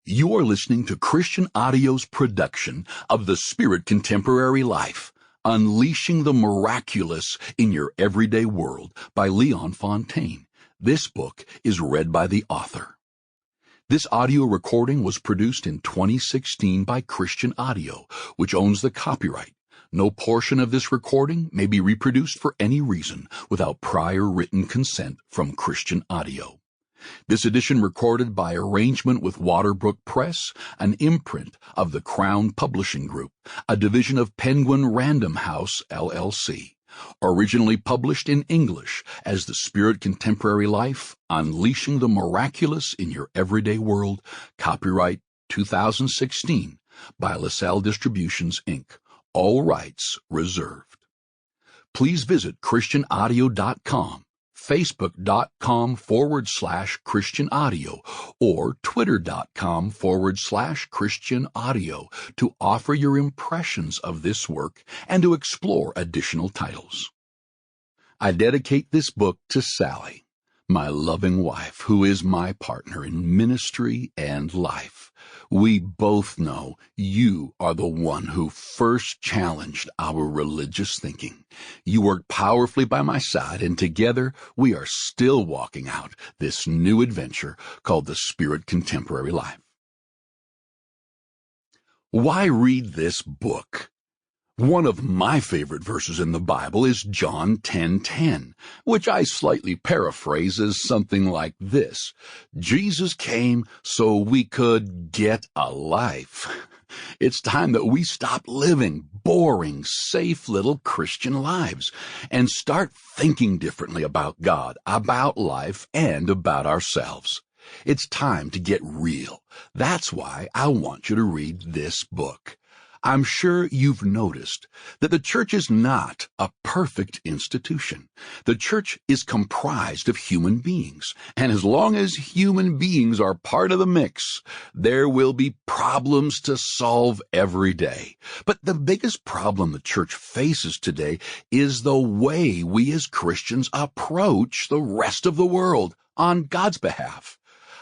You are listening to Christian Audio's production of The Spirit Contemporary Life, Unleashing the Miraculous in Your Everyday World by Leon Fontaine. This book is read by the author. This audio recording was produced in 2016 by Christian Audio, which owns the copyright. No portion of this recording may be reproduced for any reason without prior written consent from Christian Audio. This edition recorded by arrangement with Waterbrook Press, an imprint of the Crown Publishing Group, a division of Penguin Random House, LLC. Originally published in English as The Spirit Contemporary Life, Unleashing the Miraculous in Your Everyday World, copyright 2016 by LaSalle Distributions, Inc. All rights reserved. Please visit ChristianAudio.com, Facebook.com/Christian Audio, or Twitter.com/Christian Audio to offer your impressions of this work and to explore additional titles. I dedicate this book to Sally, my loving wife, who is my partner in ministry and life. We both know you are the one who first challenged our religious thinking. You worked powerfully by my side, and together we are still walking out this new adventure called The Spirit Contemporary Life. Why read this book? One of my favorite verses in the Bible is John 10:10, which I slightly paraphrase as something like this: Jesus came so we could get a life. It's time that we stop living boring, safe little Christian lives and start thinking differently about God, about life, and about ourselves. It's time to get real. That's why I want you to read this book. I'm sure you've noticed that the church is not a perfect institution. The church is comprised of human beings, and as long as human beings are part of the mix, there will be problems to solve every day. But the biggest problem the church faces today is the way we as Christians approach the rest of the world on God's behalf.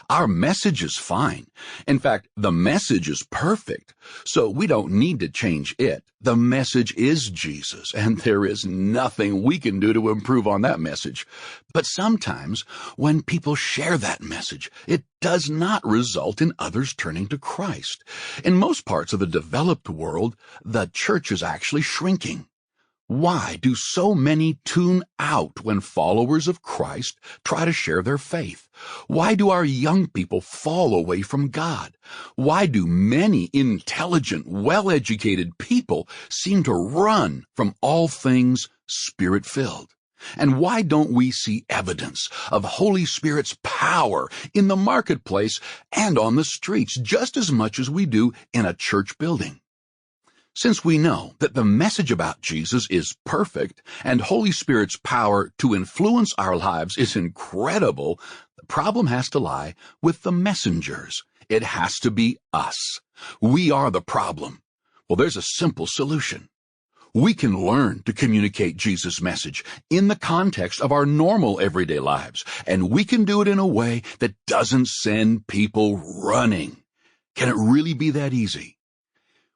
Our message is fine. In fact, the message is perfect, so we don't need to change it. The message is Jesus, and there is nothing we can do to improve on that message. But sometimes, when people share that message, it does not result in others turning to Christ. In most parts of the developed world, the church is actually shrinking. Why do so many tune out when followers of Christ try to share their faith? Why do our young people fall away from God? Why do many intelligent, well-educated people seem to run from all things Spirit-filled? And why don't we see evidence of Holy Spirit's power in the marketplace and on the streets just as much as we do in a church building? Since we know that the message about Jesus is perfect and Holy Spirit's power to influence our lives is incredible, the problem has to lie with the messengers. It has to be us. We are the problem. Well, there's a simple solution. We can learn to communicate Jesus' message in the context of our normal everyday lives, and we can do it in a way that doesn't send people running. Can it really be that easy?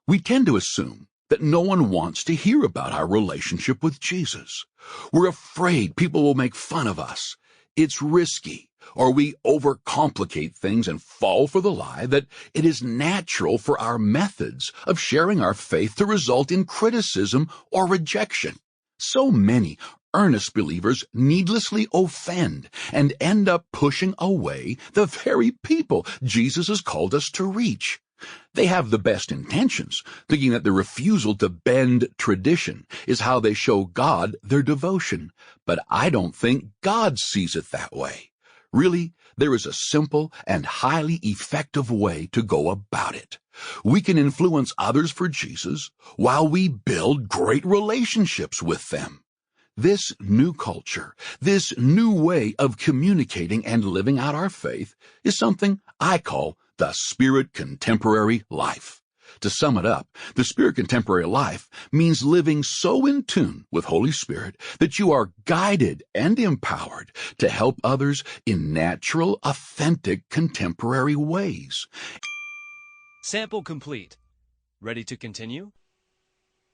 We tend to assume that no one wants to hear about our relationship with Jesus. We're afraid people will make fun of us. It's risky, or we overcomplicate things and fall for the lie that it is natural for our methods of sharing our faith to result in criticism or rejection. So many earnest believers needlessly offend and end up pushing away the very people Jesus has called us to reach. They have the best intentions, thinking that the refusal to bend tradition is how they show God their devotion. But I don't think God sees it that way. Really, there is a simple and highly effective way to go about it. We can influence others for Jesus while we build great relationships with them. This new culture, this new way of communicating and living out our faith is something I call the Spirit Contemporary Life. To sum it up, the Spirit Contemporary Life means living so in tune with Holy Spirit that you are guided and empowered to help others in natural, authentic, contemporary ways. Sample complete. Ready to continue?